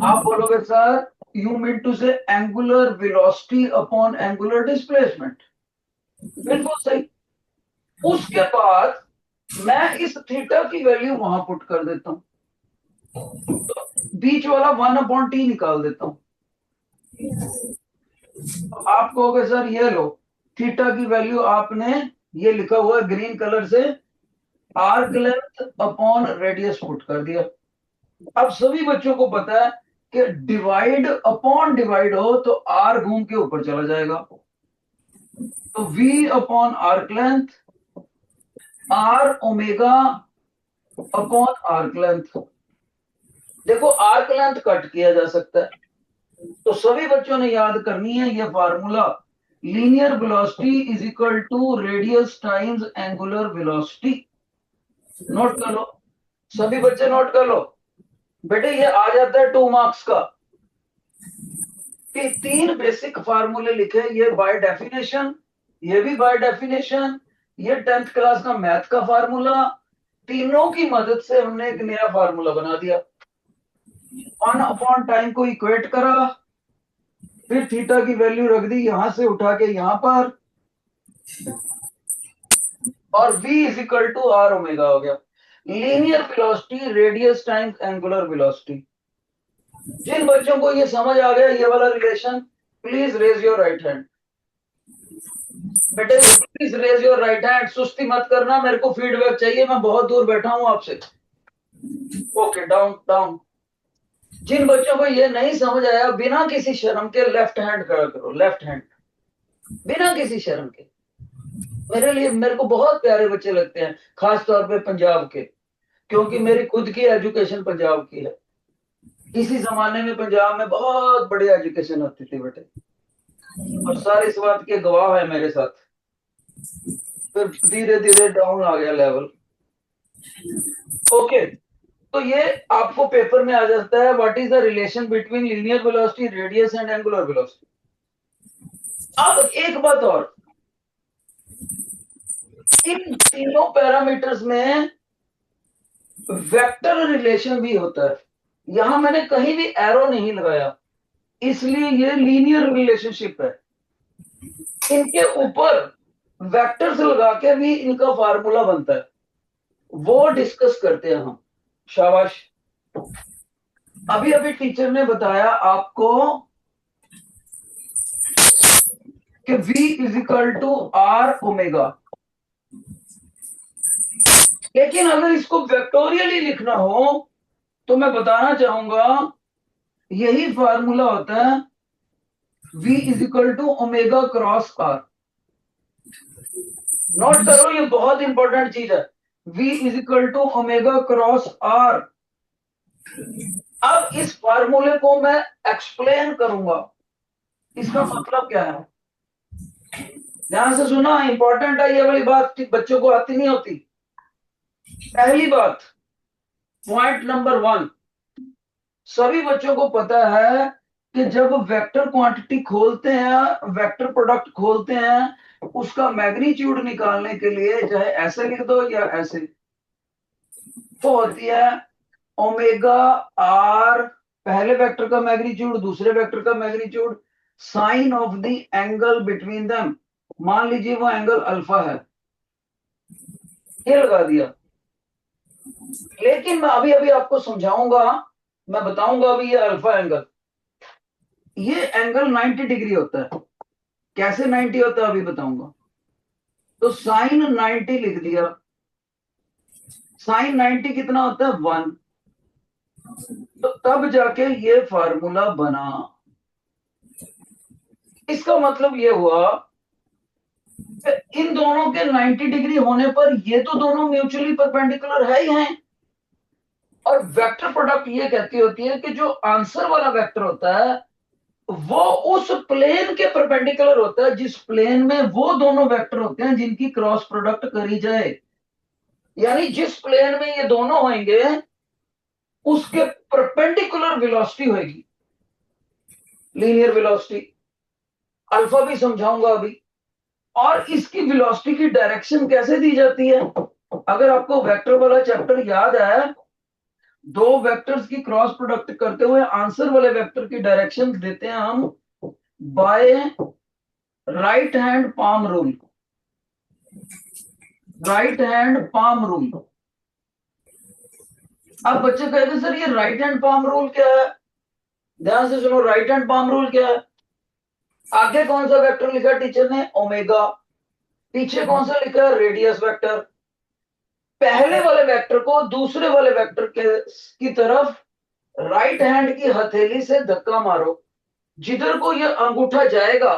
आप बोलोगे सर यू मीन टू से angular velocity upon angular displacement. बिल्कुल सही। उसके बाद मैं इस थीटा की वैल्यू वहां पुट कर देता हूं, तो बीच वाला 1 अपॉन टी निकाल देता हूं। आप कहोगे सर ये लो, थीटा की वैल्यू आपने ये लिखा हुआ है ग्रीन कलर से, arc length upon radius put कर दिया। अब सभी बच्चों को पता है कि डिवाइड अपॉन डिवाइड हो तो आर घूम के ऊपर चला जाएगा, तो v upon arc length R omega upon arc length. देखो आर्क लेंथ कट किया जा सकता है, तो सभी बच्चों ने याद करनी है ये formula, linear velocity is equal to radius times angular velocity. Note कर लो, सभी बच्चे नोट कर लो बेटे, ये आ जाता है 2 मार्क्स का कि 3 बेसिक फार्मूले लिखे, ये बाय डेफिनेशन, ये भी बाय डेफिनेशन, ये 10th क्लास का मैथ का फार्मूला, तीनों की मदद से हमने एक नया फार्मूला बना दिया। 1 अपॉन टाइम को इक्वेट करा, फिर थीटा की वैल्यू रख दी यहां से उठा के यहां पर, और v is equal to R omega हो गया। Linear velocity radius times angular velocity. जिन बच्चों को ये समझ आ गया ये वाला relation, please raise your right hand. बेटे please raise your right hand, सुस्ती मत करना, मेरे को फीडबैक चाहिए, मैं बहुत दूर बैठा हूं आपसे। Okay, down down. जिन बच्चों को ये नहीं समझ आया, बिना किसी शर्म के लेफ्ट हैंड खड़ा करो, लेफ्ट हैंड, बिना किसी शर्म के। मेरे को बहुत प्यारे बच्चे लगते हैं, खास तौर पे पंजाब के, क्योंकि मेरी खुद की एजुकेशन पंजाब की है। इसी जमाने में पंजाब में बहुत बड़ी एजुकेशन होती थी बेटे, और सारे इस बात के गवाह है मेरे साथ। फिर धीरे धीरे डाउन आ गया लेवल। ओके, तो ये आपको पेपर में आ जाता है, what is the relation between linear velocity, radius and angular velocity. अब एक बात और, इन तीनों पैरामीटर्स में वेक्टर रिलेशन भी होता है। यहां मैंने कहीं भी एरो नहीं लगाया, इसलिए ये लीनियर रिलेशनशिप है। इनके ऊपर वेक्टर्स लगा के भी इनका फार्मूला बनता है, वो डिस्कस करते हैं हम। शाबाश। अभी अभी टीचर ने बताया आपको कि v is equal to R omega, लेकिन अगर इसको वेक्टोरियली लिखना हो तो मैं बताना चाहूंगा यही फार्मूला होता है, v is equal to omega cross R. Note करो, ये बहुत इंपॉर्टेंट चीज है, v is equal to omega cross R. अब इस फार्मूले को मैं एक्सप्लेन करूंगा, इसका मतलब क्या है? ध्यान से सुना, इंपॉर्टेंट है ये वाली बात, बच्चों को आती नहीं होती। पहली बात, पॉइंट नंबर 1, सभी बच्चों को पता है कि जब वेक्टर क्वांटिटी खोलते हैं, वेक्टर प्रोडक्ट खोलते हैं, उसका मैग्नीट्यूड निकालने के लिए चाहे ऐसे लिख दो या ऐसे, तो होती है ओमेगा आर, पहले वेक्टर का मैग्नीट्यूड, दूसरे वेक्टर का magnitude, sine of the angle between them, मान लीजिए वो एंगल अल्फा है, ये लगा दिया। लेकिन मैं अभी अभी आपको समझाऊंगा, मैं बताऊंगा अभी ये अल्फा एंगल, ये एंगल 90 डिग्री होता है। कैसे 90 होता है अभी बताऊंगा। तो साइन 90 लिख दिया, साइन 90 कितना होता है 1, तो तब जाके ये फार्मूला बना। इसका मतलब ये हुआ कि इन दोनों के 90 डिग्री होने पर ये तो दोनों म्यूचुअली परपेंडिकुलर है ही हैं। और वेक्टर प्रोडक्ट ये कहती होती है कि जो आंसर वाला वेक्टर होता है वो उस प्लेन के परपेंडिकुलर होता है जिस प्लेन में वो दोनों वेक्टर होते हैं जिनकी क्रॉस प्रोडक्ट करी जाए। यानी जिस प्लेन में ये दोनों होंगे उसके परपेंडिकुलर वेलोसिटी होगी, लीनियर वेलोसिटी। अल्फा भी समझाऊंगा अभी। और इसकी वेलोसिटी की डायरेक्शन कैसे दी जाती है? अगर आपको वेक्टर वाला चैप्टर याद है, दो वेक्टर्स की क्रॉस प्रोडक्ट करते हुए आंसर वाले वेक्टर की डायरेक्शन देते हैं हम by right hand palm rule. Right hand palm rule. अब बच्चे कहते सर ये राइट हैंड पाम रूल क्या है? ध्यान से सुनो, राइट हैंड पाम रूल क्या है? आगे कौन सा वेक्टर लिखा टीचर ने? ओमेगा। पीछे कौन सा लिखा है? Radius vector. पहले वाले वेक्टर को दूसरे वाले वेक्टर की तरफ राइट हैंड की हथेली से धक्का मारो, जिधर को ये अंगूठा जाएगा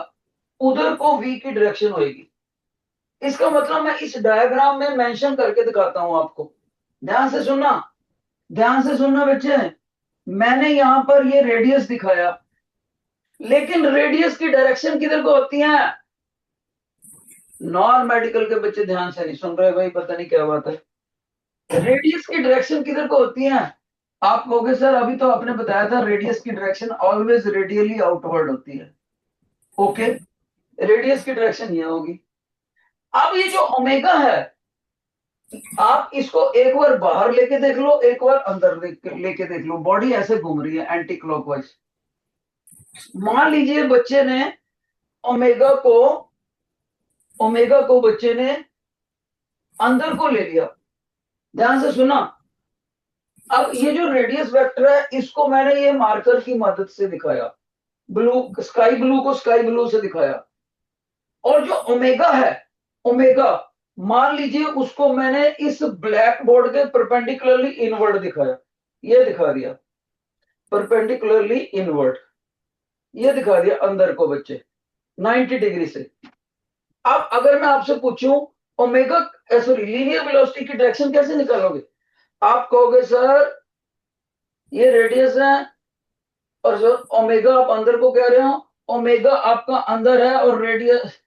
उधर को वी की डायरेक्शन होगी। इसका मतलब मैं इस डायग्राम में मेंशन करके दिखाता हूं आपको। ध्यान से सुनना, ध्यान से सुनना बच्चे। मैंने यहां पर ये रेडियस दिखाया, लेकिन रेडियस की डायरेक्शन किधर को होती है? नॉन मेडिकल के बच्चे ध्यान से नहीं सुन रहे भाई, पता नहीं क्या बात है। रेडियस की डायरेक्शन किधर को होती है? आप कहोगे सर अभी तो आपने बताया था रेडियस की डायरेक्शन ऑलवेज रेडियली आउटवर्ड होती है। ओके, रेडियस की डायरेक्शन ये होगी। अब ये जो ओमेगा है, आप इसको एक बार बाहर लेके देख लो, एक बार अंदर लेके देख लो, बॉडी ऐसे घूम रही है एंटी क्लॉकवाइज। मान लीजिए बच्चे ने ओमेगा को बच्चे ने अंदर को ले लिया। ध्यान से सुना, अब ये जो रेडियस वेक्टर है इसको मैंने ये मार्कर की मदद से दिखाया, ब्लू, स्काई ब्लू को स्काई ब्लू से दिखाया। और जो ओमेगा है, ओमेगा मान लीजिए उसको मैंने इस ब्लैक बोर्ड के परपेंडिकुलरली इनवर्ड दिखाया, ये दिखा दिया परपेंडिकुलरली इनवर्ड, ये दिखा दिया अंदर को बच्चे 90 डिग्री से। अब अगर मैं आपसे पूछूं ओमेगा सॉरी लीनियर वेलोसिटी की डायरेक्शन कैसे निकालोगे? आप कहोगे सर ये रेडियस है और सर ओमेगा आप अंदर को कह रहे हो, ओमेगा आपका अंदर है और रेडियस,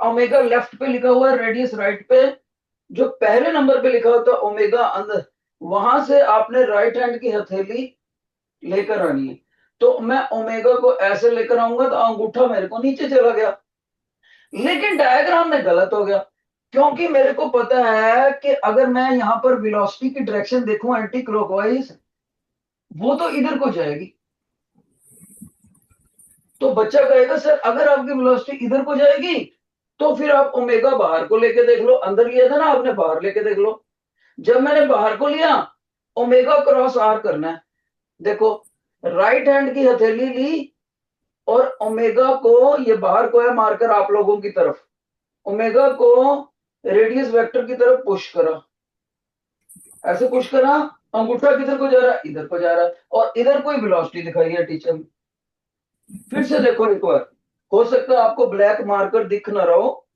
ओमेगा लेफ्ट पे लिखा हुआ है, रेडियस राइट पे। जो पहले नंबर पे लिखा होता है ओमेगा अंदर, वहां से आपने राइट हैंड की हथेली लेकर आनी है। तो मैं ओमेगा को ऐसे लेकर आऊंगा तो अंगूठा मेरे को नीचे चला गया, लेकिन डायग्राम में गलत हो गया, क्योंकि मेरे को पता है कि अगर मैं यहां पर वेलोसिटी की डायरेक्शन देखूं एंटी क्लॉकवाइज, वो तो इधर को जाएगी। तो बच्चा कहेगा सर अगर आपकी वेलोसिटी इधर को जाएगी तो फिर आप ओमेगा बाहर को लेके देख लो, अंदर लिया था ना आपने, बाहर लेके देख लो। जब मैंने बाहर को लिया, ओमेगा क्रॉस आर करना है, देखो राइट हैंड की हथेली ली और ओमेगा को, ये बाहर को है मार्कर आप लोगों की तरफ, ओमेगा को रेडियस वेक्टर की तरफ पुश करा, ऐसे पुश करा, अंगूठा किधर को जा रहा है? इधर को जा रहा है, और इधर कोई वेलोसिटी दिखाई है टीचर ने। फिर से देखो एक बार, हो सकता है आपको ब्लैक मार्कर दिख ना रहा हो,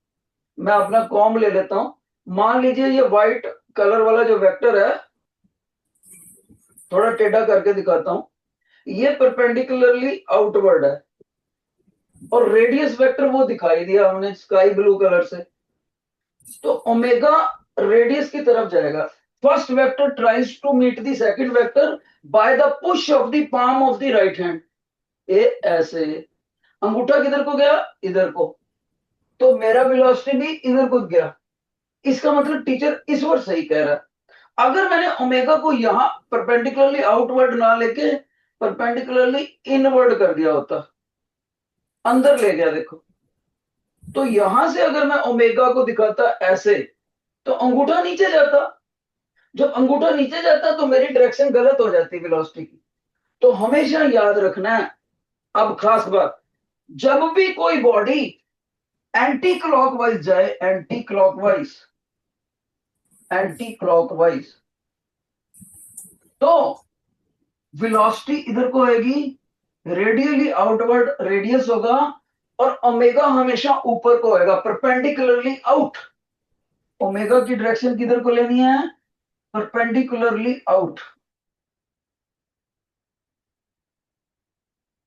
मैं अपना कॉम ले लेता हूं। मान लीजिए ये व्हाइट कलर वाला जो वेक्टर है, थोड़ा टेढ़ा करके दिखाता हूं, ये परपेंडिकुलरली आउटवर्ड है, और रेडियस वेक्टर वो दिखाई दिया हमने स्काई ब्लू कलर से। तो ओमेगा रेडियस की तरफ जाएगा। First vector tries to meet the second vector by the push of the palm of the right hand. ये ऐसे अंगूठा किधर को गया, इधर को, तो मेरा वेलोसिटी भी इधर को गया। इसका मतलब टीचर इस वर्ड सही कह रहा है। अगर मैंने ओमेगा को यहां परपेंडिकुलरली आउटवर्ड ना लेके परपेंडिकुलरली इनवर्ड कर दिया होता, अंदर ले गया देखो, तो यहां से अगर मैं ओमेगा को दिखाता ऐसे तो अंगूठा नीचे जाता। जब अंगूठा नीचे जाता तो मेरी डायरेक्शन गलत हो जाती वेलोसिटी की। तो हमेशा याद रखना है, अब खास बात, जब भी कोई बॉडी एंटी क्लॉकवाइज जाए, एंटी क्लॉकवाइज, एंटी क्लॉकवाइज, तो वेलोसिटी इधर को आएगी, रेडियली आउटवर्ड रेडियस होगा, और ओमेगा हमेशा ऊपर को आएगा परपेंडिकुलरली आउट। ओमेगा की डायरेक्शन किधर को लेनी है, परपेंडिकुलरली आउट।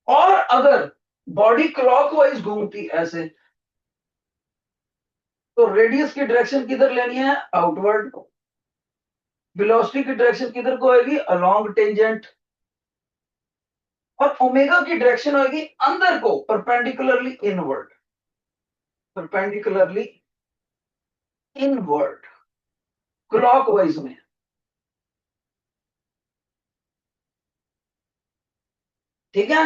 और अगर बॉडी क्लॉकवाइज घूमती ऐसे तो रेडियस की डायरेक्शन किधर लेनी है, आउटवर्ड। वेलोसिटी की डायरेक्शन किधर को आएगी, अलोंग टेंजेंट। और ओमेगा की डायरेक्शन होगी अंदर को, perpendicularly inward, perpendicularly inward, clockwise में। ठीक है।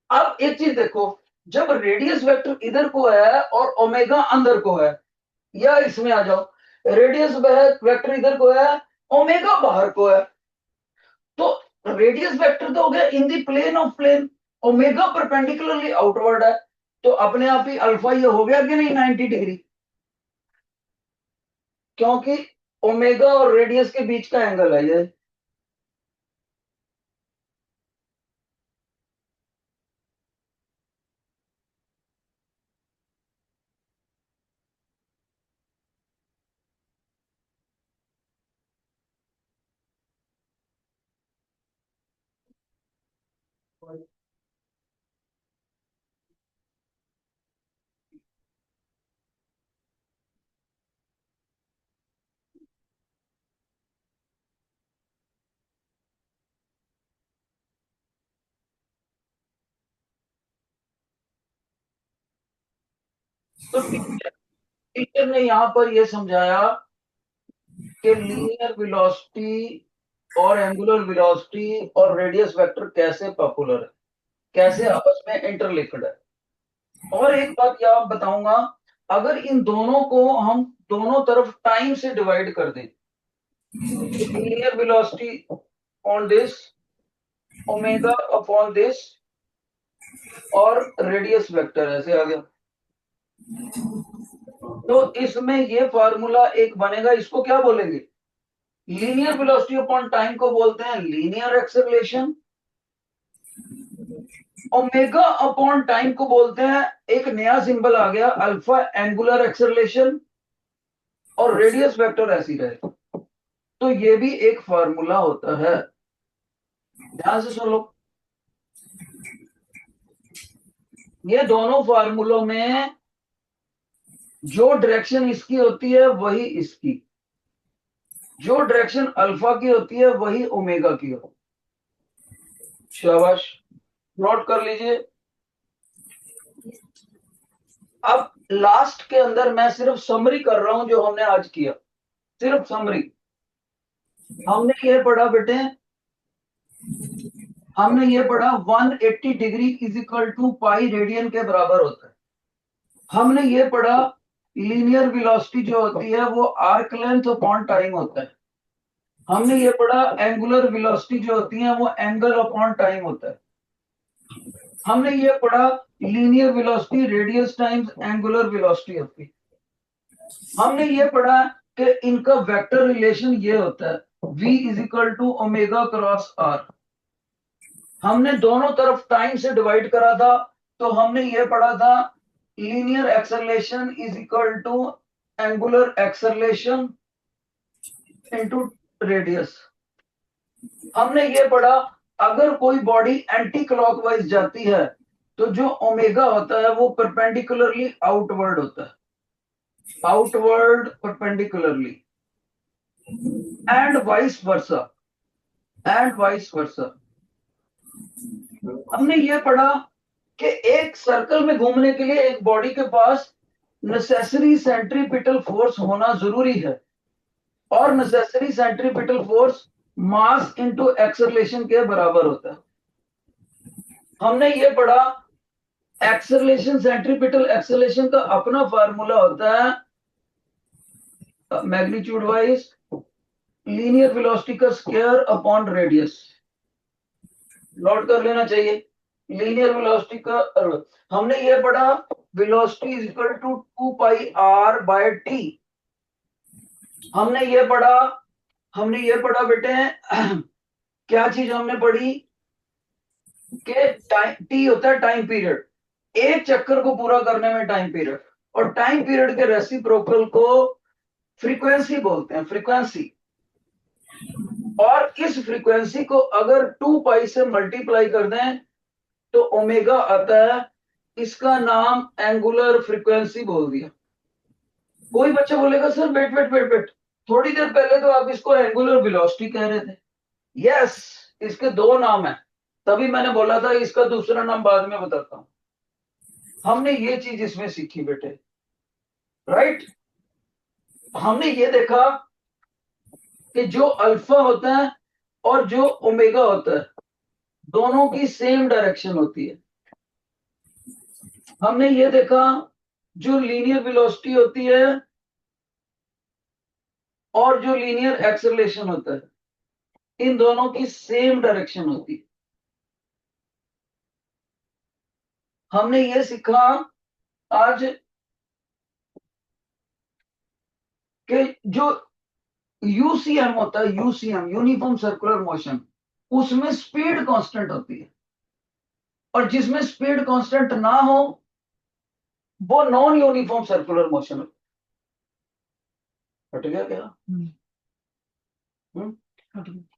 अब एक चीज देखो, जब रेडियस वेक्टर इधर को है और ओमेगा अंदर को है, या इसमें आ जाओ, रेडियस वेक्टर इधर को है, ओमेगा बाहर को है, तो रेडियस वेक्टर तो हो गया in the plane of plane, omega perpendicularly outward है, तो अपने आप ही अल्फा ये हो गया कि नहीं 90 डिग्री, क्योंकि ओमेगा और रेडियस के बीच का एंगल है ये। तो टीचर ने यहां पर यह समझाया कि लीनियर वेलोसिटी और एंगुलर वेलोसिटी और रेडियस वेक्टर कैसे पॉपुलर है, कैसे आपस में इंटरलिंक्ड है। और एक बात यह बताऊंगा, अगर इन दोनों को हम दोनों तरफ टाइम से डिवाइड कर दें, linear velocity on this, omega upon this, और रेडियस वेक्टर ऐसे आ गया, तो इसमें ये फार्मूला एक बनेगा। इसको क्या बोलेंगे, लीनियर वेलोसिटी अपॉन टाइम को बोलते हैं linear acceleration, omega upon time को बोलते हैं, एक नया सिंबल आ गया अल्फा, एंगुलर एक्सेलरेशन, और रेडियस वेक्टर ऐसी रहे। तो ये भी एक फार्मूला होता है, ध्यान से सुन लो। ये दोनों फार्मूलों में जो डायरेक्शन इसकी होती है वही इसकी, जो डायरेक्शन अल्फा की होती है वही ओमेगा की हो। शाबाश, नोट कर लीजिए। अब लास्ट के अंदर मैं सिर्फ समरी कर रहा हूं जो हमने आज किया, सिर्फ समरी। हमने ये पढ़ा बेटे, हमने ये पढ़ा 180 degree is equal to pi radian के बराबर होता है। हमने ये पढ़ा लीनियर वेलोसिटी जो होती है वो आर्क लेंथ अपॉन टाइम होता है। हमने ये पढ़ा एंगुलर वेलोसिटी जो होती है वो एंगल अपॉन टाइम होता है। हमने ये पढ़ा linear velocity radius times angular velocity होती है। हमने ये पढ़ा कि इनका वेक्टर रिलेशन ये होता है v is equal to omega cross R. हमने दोनों तरफ टाइम से डिवाइड करा था, तो हमने ये पढ़ा था linear acceleration is equal to angular acceleration into radius. हमने ये पढ़ा अगर कोई बॉडी एंटी क्लॉकवाइज जाती है तो जो ओमेगा होता है वो परपेंडिकुलरली आउटवर्ड होता है, outward perpendicularly, and vice versa, and vice versa. हमने ये पढ़ा कि एक सर्कल में घूमने के लिए एक बॉडी के पास नेसेसरी सेंट्रीपिटल फोर्स होना जरूरी है, और necessary centripetal force mass into acceleration के बराबर होता है। हमने ये पढ़ा एक्सेलरेशन, सेंट्रीपिटल एक्सेलरेशन का अपना फार्मूला होता है मैग्नीट्यूड वाइज लीनियर वेलोसिटी का स्क्वायर अपॉन रेडियस। नोट कर लेना चाहिए लीनियर वेलोसिटी का। हमने ये पढ़ा velocity is equal to 2 pi r by T. हमने ये पढ़ा बेटे क्या चीज हमने पढ़ी कि टाइम टी होता है टाइम पीरियड, एक चक्कर को पूरा करने में टाइम पीरियड, और टाइम पीरियड के रेसिप्रोकल को फ्रीक्वेंसी बोलते हैं, फ्रीक्वेंसी। और इस फ्रीक्वेंसी को अगर 2 पाई से मल्टीप्लाई कर दें तो ओमेगा आता है, इसका नाम एंगुलर फ्रीक्वेंसी बोल दिया। कोई बच्चा बोलेगा सर वेट, थोड़ी देर पहले तो आप इसको एंगुलर वेलोसिटी कह रहे थे। यस, इसके दो नाम है, तभी मैंने बोला था इसका दूसरा नाम बाद में बताता हूं। हमने ये चीज इसमें सीखी बेटे, राइट। हमने ये देखा कि जो अल्फा होता है और जो ओमेगा होता है दोनों की सेम डायरेक्शन होती है। हमने ये देखा जो लीनियर वेलोसिटी होती है और जो लीनियर एक्सेलरेशन होता है इन दोनों की सेम डायरेक्शन होती है। हमने ये सीखा आज कि जो यूसीएम होता है, यूसीएम यूनिफॉर्म सर्कुलर मोशन, उसमें स्पीड कांस्टेंट होती है, और जिसमें स्पीड कांस्टेंट ना हो वो नॉन यूनिफॉर्म सर्कुलर मोशन होता है। हट गया क्या? हट गया।